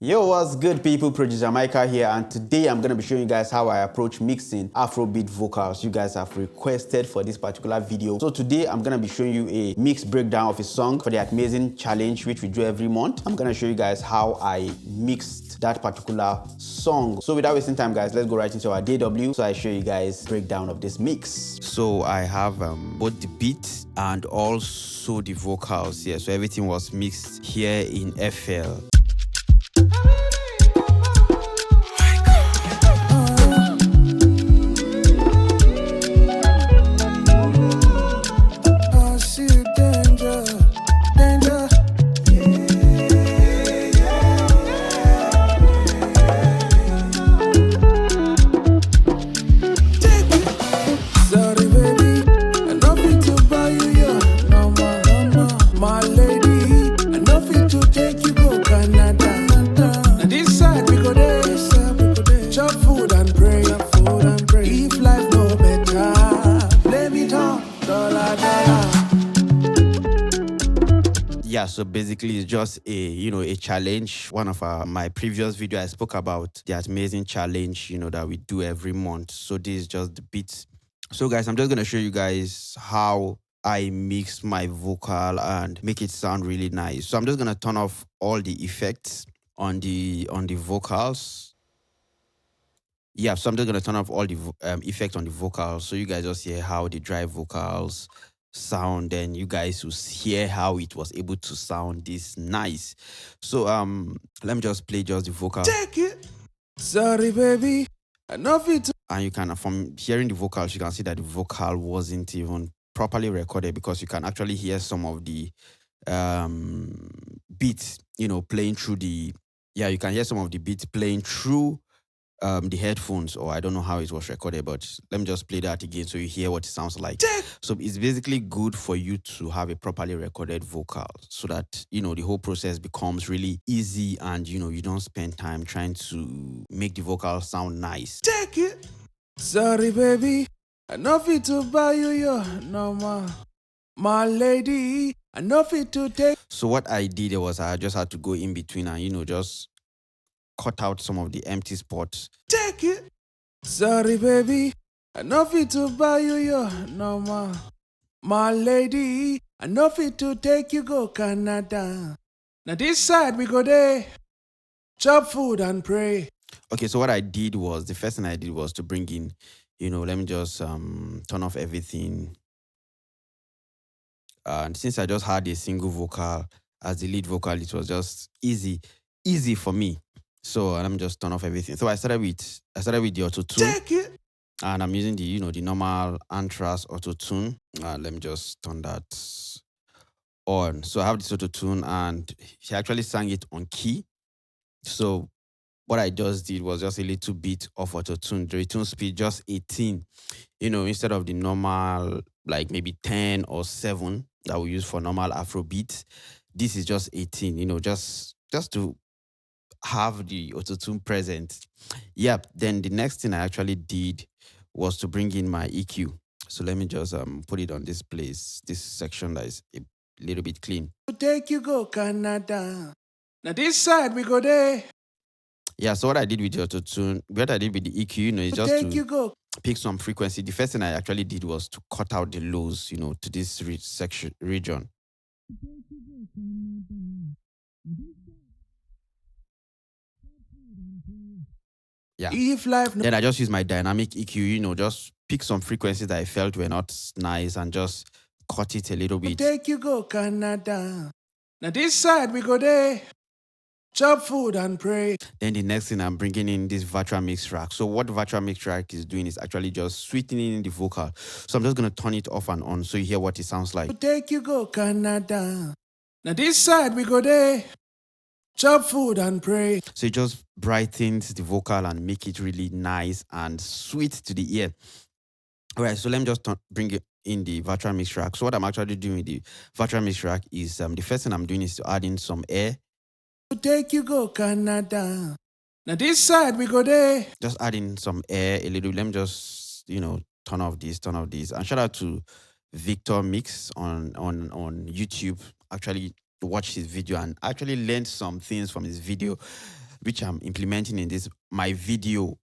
Yo, what's good people? Producer Micah here, and today I'm going to be showing you guys how I approach mixing Afro beat vocals. You guys have requested for this particular video. So today I'm going to be showing you a mix breakdown of a song for the amazing challenge which we do every month. I'm going to show you guys how I mixed that particular song. So without wasting time guys, let's go right into our DW. So I show you guys breakdown of this mix. So I have both the beat and also the vocals here. So everything was mixed here in FL. Yeah, so basically it's just a challenge. One of my previous video I spoke about the amazing challenge that we do every month. So this is just the beat. So guys, I'm just gonna show you guys how I mix my vocal and make it sound really nice. So I'm just gonna turn off all the effects on the vocals. Yeah, so I'm just gonna turn off all the effects on the vocals, so you guys just hear how the dry vocals sound, and you guys will hear how it was able to sound this nice. So let me just play just the vocal. Take it. Sorry, baby. Enough it. And you can, from hearing the vocals, you can see that the vocal wasn't even properly recorded, because you can actually hear some of the beats, playing through the. Yeah, you can hear some of the beats playing through the headphones, or I don't know how it was recorded, but let me just play that again so you hear what it sounds like. So it's basically good for you to have a properly recorded vocal, so that the whole process becomes really easy, and you don't spend time trying to make the vocal sound nice. Take it. Sorry, baby. Enough it to buy you your number, my lady. Enough it to take. So what I did was I just had to go in between and just cut out some of the empty spots. Take it. Sorry, baby. Enough it to buy you your number, my lady. Enough it to take you go Canada. Now this side we go there, chop food and pray. Okay, so what I did was, the first thing I did was to bring in, let me just turn off everything. And since I just had a single vocal as the lead vocal, it was just easy for me. So let me just turn off everything. So I started with the auto tune. Take it. And I'm using the the normal Antras auto tune. Let me just turn that on. So I have this auto tune, and he actually sang it on key. So what I just did was just a little bit of auto tune. The tune speed just 18. Instead of the normal like maybe 10 or 7 that we use for normal Afrobeat, this is just 18. Just to have the auto-tune present. Yep. Then the next thing I actually did was to bring in my EQ. So let me just put it on this place, this section that is a little bit clean. Take you go Canada. Now this side we go there. Yeah, so what I did with the auto-tune, what I did with the EQ, is just to pick some frequency. The first thing I actually did was to cut out the lows, to this section region. Yeah. Then I just use my dynamic EQ, just pick some frequencies that I felt were not nice and just cut it a little bit. Take you go Canada. Now this side we go there, chop food and pray. Then the next thing, I'm bringing in this virtual mix track. So what the virtual mix track is doing is actually just sweetening the vocal. So I'm just going to turn it off and on so you hear what it sounds like. Take you go Canada. Now this side we go there, chop food and pray. So it just brightens the vocal and make it really nice and sweet to the ear. All right, so let me just bring it in the virtual mix track. So what I'm actually doing with the virtual mix track is the first thing I'm doing is to add in some air. Take you go Canada. Now this side we go there. Just add in some air a little. Let me just turn off this. And shout out to Victor Mix on YouTube. Actually watched his video and actually learned some things from his video. which I'm implementing in this my video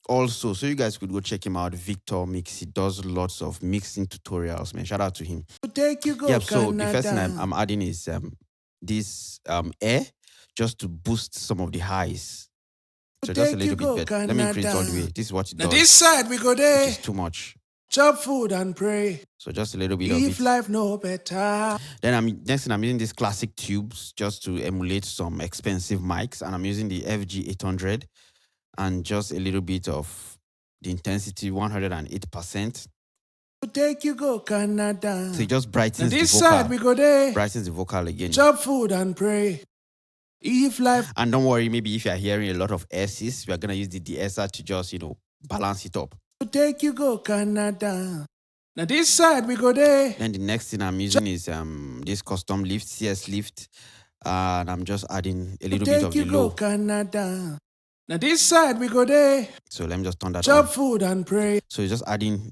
also. So you guys could go check him out. Victor Mix. He does lots of mixing tutorials, man. Shout out to him. Yeah. So the first thing I'm adding is this air, just to boost some of the highs. So just a little bit better. Let me increase it all the way. This is what it does. Now this side we go there. Which is too much. Chop food and pray. So just a little bit of If it. life no better. Then next thing I'm using these classic tubes just to emulate some expensive mics, and I'm using the FG 800 and just a little bit of the intensity 108%. Take you go Canada. So it just brightens now this the vocal. Side we go there. Brightens the vocal again. Chop food and pray. If life. And don't worry, maybe if you're hearing a lot of S's, we're gonna use the De-Esser to just balance it up. Take you go Canada. Now this side we go there. Then the next thing I'm using is this custom lift, CS lift, and I'm just adding a little bit of the low. Canada. Now this side we go there. So let me just turn that Chop on. food and pray. So it's just adding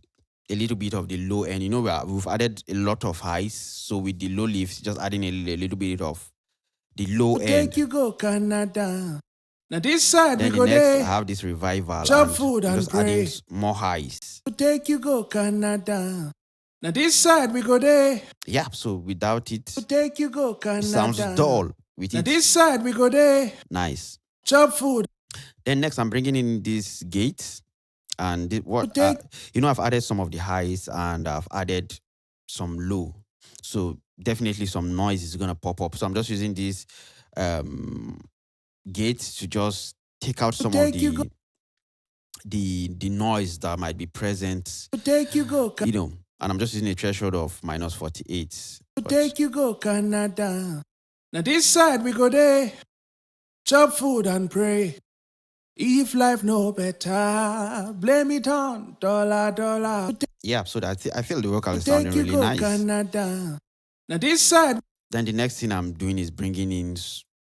a little bit of the low, and we've added a lot of highs. So with the low lift, just adding a little bit of the low end. Take you go Canada. Now this side then we go next, there. I have this revival. Chop and food and just pray. adding more highs. Take you go Canada. Now this side we go there. Yeah, so without it, take you go Canada. It sounds dull with now it. This side we go there. Nice. Chop food. Then next I'm bringing in this gate, and I've added some of the highs and I've added some low. So definitely some noise is gonna pop up. So I'm just using this gate to just take out some of the noise that might be present. Take you go and I'm just using a threshold of -48. Take you go Canada. Now this side we go there. Chop food and pray. If life no better, blame it on dollar. Yeah, so that I feel the vocal is sounding really nice. Canada. Now this side. Then the next thing I'm doing is bringing in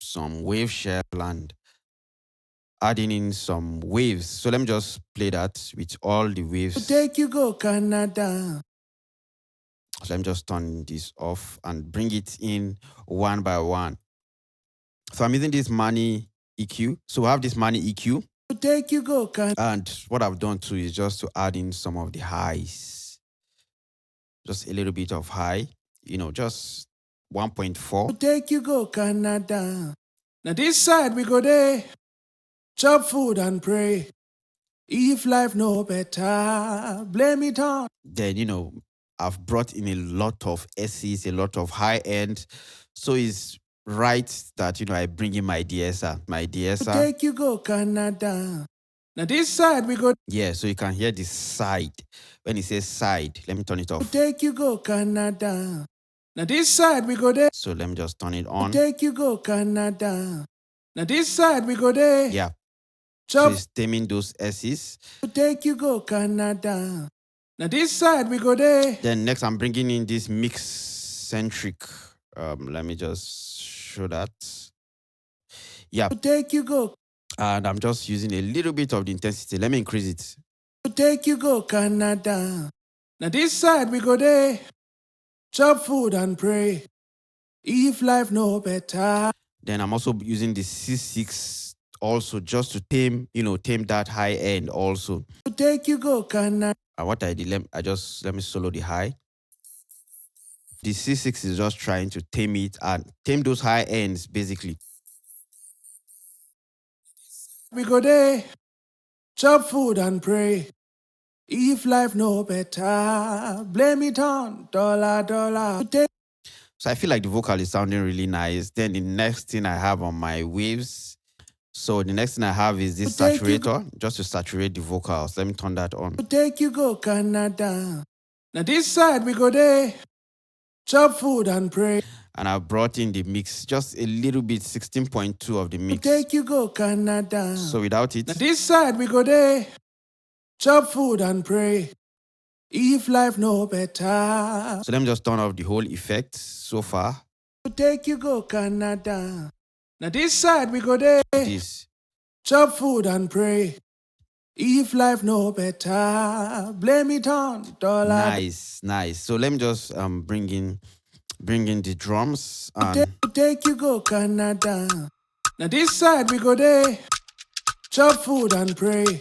some wave shell and adding in some waves. So let me just play that with all the waves. Take you go Canada. So let me just turn this off and bring it in one by one. So I'm using this Mani EQ. So we have this Mani EQ. Take you go Canada. And what I've done too is just to add in some of the highs. Just a little bit of high, just 1.4. Take you go Canada. Now this side we go there. Chop food and pray. If life no better, blame it on. Then, I've brought in a lot of S's, a lot of high end. So it's right that, I bring in my De-Esser. My De-Esser. Take you go Canada. Now this side we go. Yeah, so you can hear the side. When it says side, let me turn it off. Take you go Canada. Now this side we go there. So let me just turn it on. Take you go Canada. Now this side we go there. Yeah. Chop. So it's stemming those S's. Take you go Canada. Now this side we go there. Then next I'm bringing in this mix centric. Let me just show that. Yeah. Take you go. And I'm just using a little bit of the intensity. Let me increase it. Take you go Canada. Now this side we go there. Chop food and pray. If life no better. Then I'm also using the C6 also just to tame that high end also. Take you go Canada. And what I did, let me solo the high. The C6 is just trying to tame it and tame those high ends basically. We go there, chop food and pray. If life no better, blame it on dollar. So I feel like the vocal is sounding really nice. Then the next thing I have on my waves. So the next thing I have is this saturator, just to saturate the vocals. Let me turn that on. Take you go Canada. Now this side we go there, chop food and pray. And I brought in the mix, just a little bit, 16.2 of the mix. Take you go Canada. So without it. Now this side we go there, chop food and pray. If life no better. So let me just turn off the whole effect so far. Take you go Canada. Now this side we go there. This. Chop food and pray. If life no better, blame it on dollar. Nice. So let me just bring in the drums and take you go Canada. Now this side we go there, chop food and pray.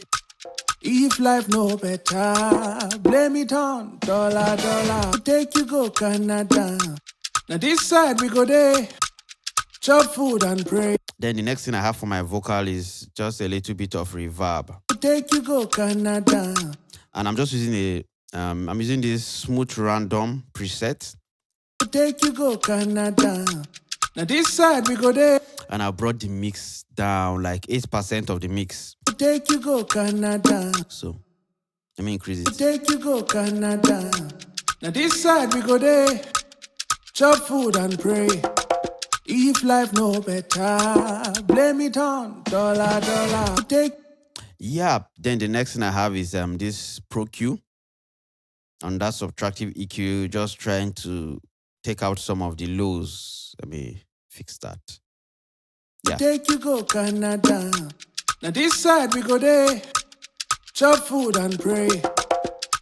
If life no better, blame it on dollar, dollar. Take you go Canada. Now this side we go there, chop food and pray. Then the next thing I have for my vocal is just a little bit of reverb. Take you go Canada. And I'm just using I'm using this smooth random preset. Take you go Canada. Now this side we go there. And I brought the mix down like 8% of the mix. Take you go Canada. So let me increase it. Take you go Canada. Now this side we go there, chop food and pray. If life no better, blame it on dollar, dollar. Take. Yeah. Then the next thing I have is this Pro Q. On that subtractive EQ, just trying to take out some of the lows. Let me fix that. Yeah. Take you go Canada. Now this side we go there, chop food and pray.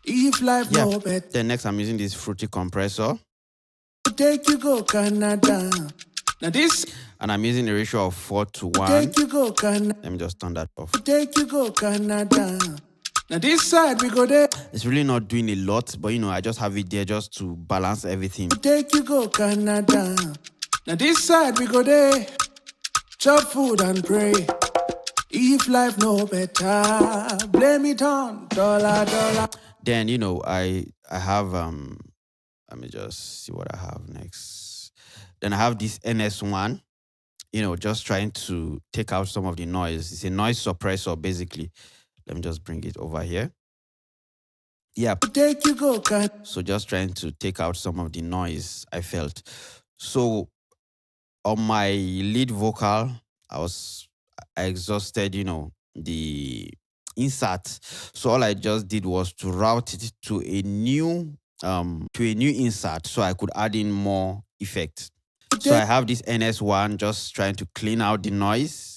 If life no better. Then next I'm using this fruity compressor. Take you go Canada. Now this. And I'm using a ratio of 4:1. Take you go Canada. Let me just turn that off. Take you go Canada. Now this side we go there. It's really not doing a lot, but I just have it there just to balance everything. Take you go Canada. Now this side we go there, chop food and pray. If life no better, blame it on dollar, dollar. Then I have let me just see what I have next. Then I have this NS1, just trying to take out some of the noise. It's a noise suppressor basically. Let me just bring it over here. Yeah. Take you go Canada. So just trying to take out some of the noise I felt. So on my lead vocal, I exhausted, the insert. So all I just did was to route it to a new insert so I could add in more effect. So I have this NS1 just trying to clean out the noise.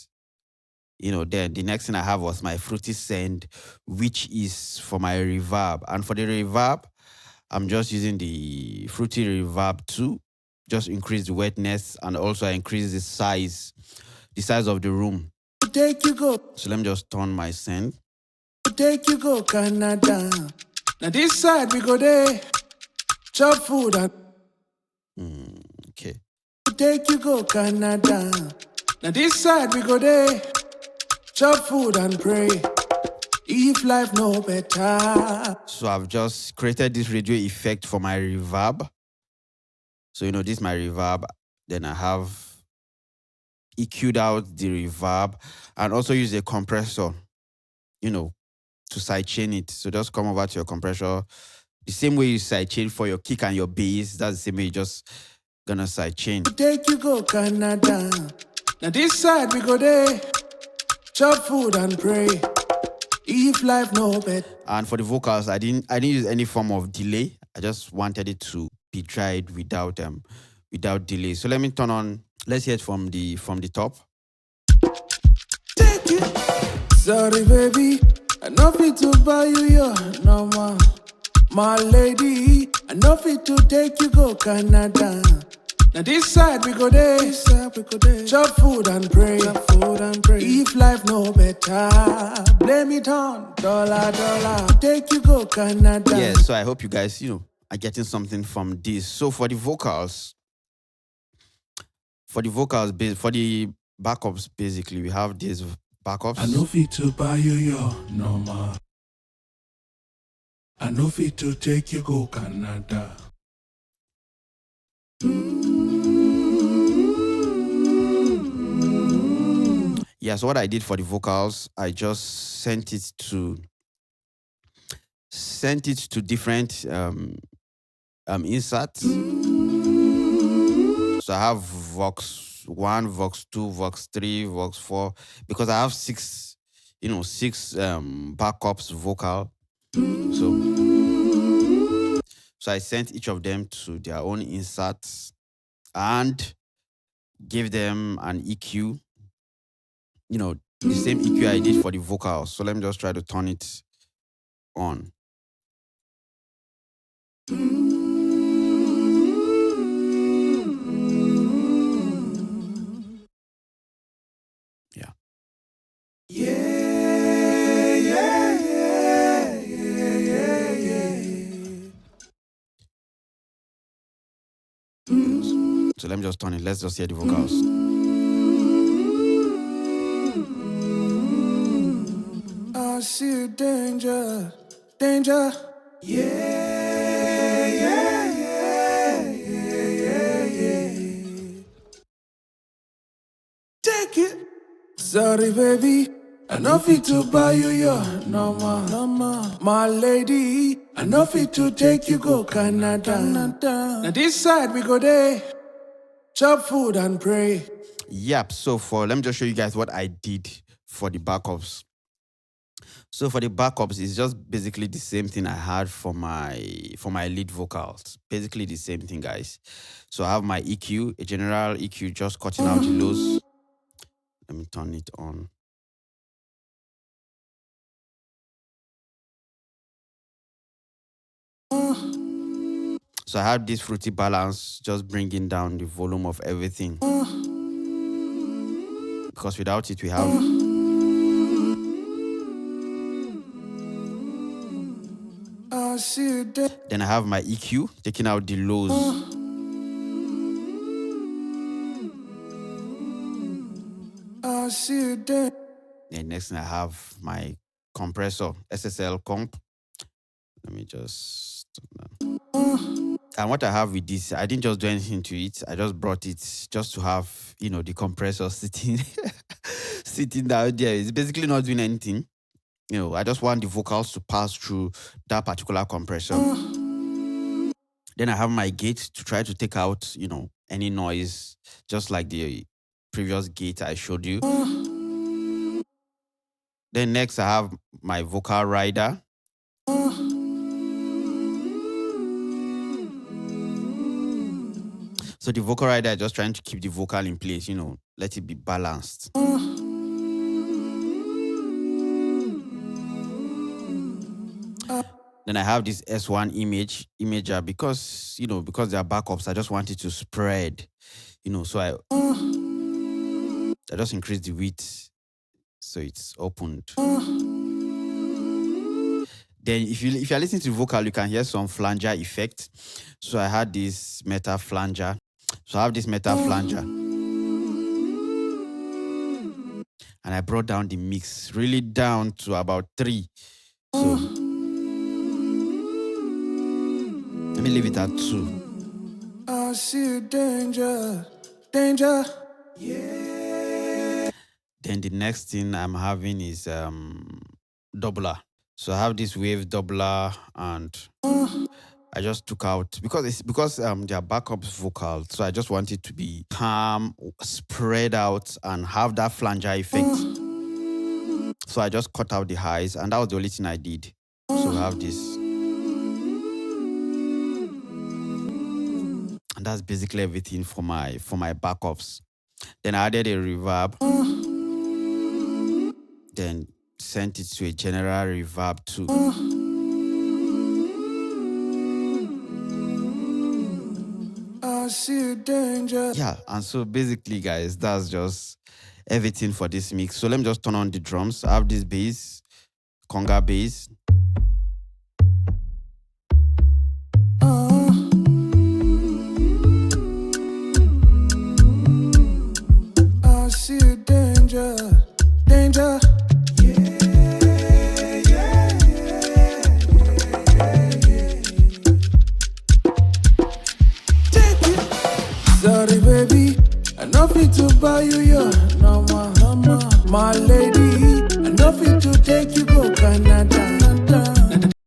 Then the next thing I have was my fruity send, which is for my reverb. And for the reverb, I'm just using the fruity reverb too. Just increase the wetness and also increase the size of the room. Take you go. So let me just turn my send. Take you go Canada. Now this side we go there, chop food and. Okay. Take you go Canada. Now this side we go there, chop food and pray. If life no better. So I've just created this radio effect for my reverb. So this is my reverb. Then I have EQ'd out the reverb and also use a compressor, to sidechain it. So just come over to your compressor. The same way you sidechain for your kick and your bass, that's the same way you just gonna sidechain. Take you go Canada. Now this side we go there, chop food and pray. If life no better. And for the vocals, I didn't use any form of delay. I just wanted it to be tried without delay. So let me turn on. Let's hear it from the top. Take it. Sorry, baby. I know fit to buy you your number. My lady, I know fit to take you go Canada. Now this side we go there, chop food and pray. If life no better, blame it on dollar, dollar. Take you go Canada. Yeah, so I hope you guys, are getting something from this. So for the vocals, for the backups, basically, we have these backups. I know fit to buy you your number. I know fit to take you go Canada. Yeah, so what I did for the vocals, I just sent it to different inserts. So I have Vox 1, Vox 2, Vox 3, Vox 4, because I have six backups vocal. So I sent each of them to their own inserts and gave them an EQ. The same EQ I did for the vocals. So let me just try to turn it on. So let me just turn it. Let's just hear the vocals. I see danger, danger. Yeah, yeah, yeah, yeah, yeah. Take it. Sorry, baby. I know fit to buy you your number. My lady, I know fit to take you go Canada. Now this side we go there, chop food and pray. Yep. So let me just show you guys what I did for the backups. So for the backups, it's just basically the same thing I had for my lead vocals. Basically the same thing, guys. So I have my EQ, a general EQ, just cutting out the lows. Let me turn it on. So I have this fruity balance, just bringing down the volume of everything. Because without it, we have... Then I have my EQ, taking out the lows. Then next thing I have my compressor, SSL comp. Let me just... And what I have with this, I didn't just do anything to it. I just brought it just to have, the compressor sitting down there. It's basically not doing anything. I just want the vocals to pass through that particular compressor. Then I have my gate to try to take out, any noise, just like the previous gate I showed you. Then next I have my vocal rider. So the vocal rider is just trying to keep the vocal in place, let it be balanced. Then I have this S1 imager because they are backups. I just want it to spread, so I just increase the width so it's opened. Then if you're listening to the vocal, you can hear some flanger effect. So I had this meta flanger. So I have this meta flanger. And I brought down the mix really down to about 3. So let me leave it at 2. I see danger, danger. Yeah. Then the next thing I'm having is doubler. So I have this wave doubler, and I just took out because they are backup vocals. So I just want it to be calm, spread out, and have that flanger effect. So I just cut out the highs, and that was the only thing I did. So I have this. And that's basically everything for my backups. Then I added a reverb. Then sent it to a general reverb too. I see danger. Yeah, and so basically, guys, that's just everything for this mix. So let me just turn on the drums. I have this bass, conga bass. I see danger, danger. Sorry, baby, I know fit to buy you your number. My lady, I know fit to take you go Canada. Now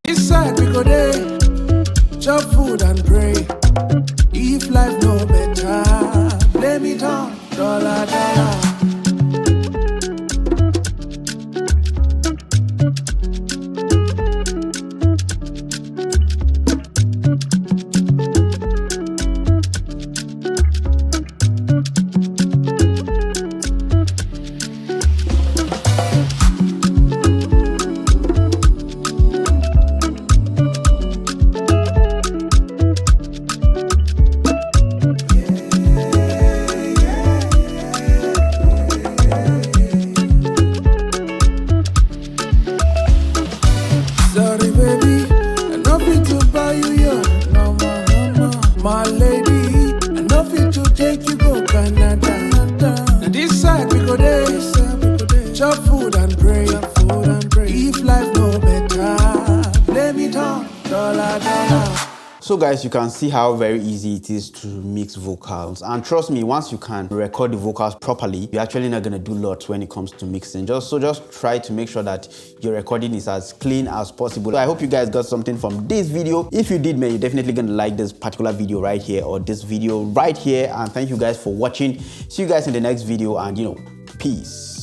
this side we go there, chop food and pray. If life no better, blame it on dollar. So guys, you can see how very easy it is to mix vocals, and trust me, once you can record the vocals properly, you're actually not gonna do lots when it comes to mixing. Just try to make sure that your recording is as clean as possible. So I hope you guys got something from this video. If you did, man, you're definitely gonna like this particular video right here or this video right here. And thank you guys for watching. See you guys in the next video, and peace.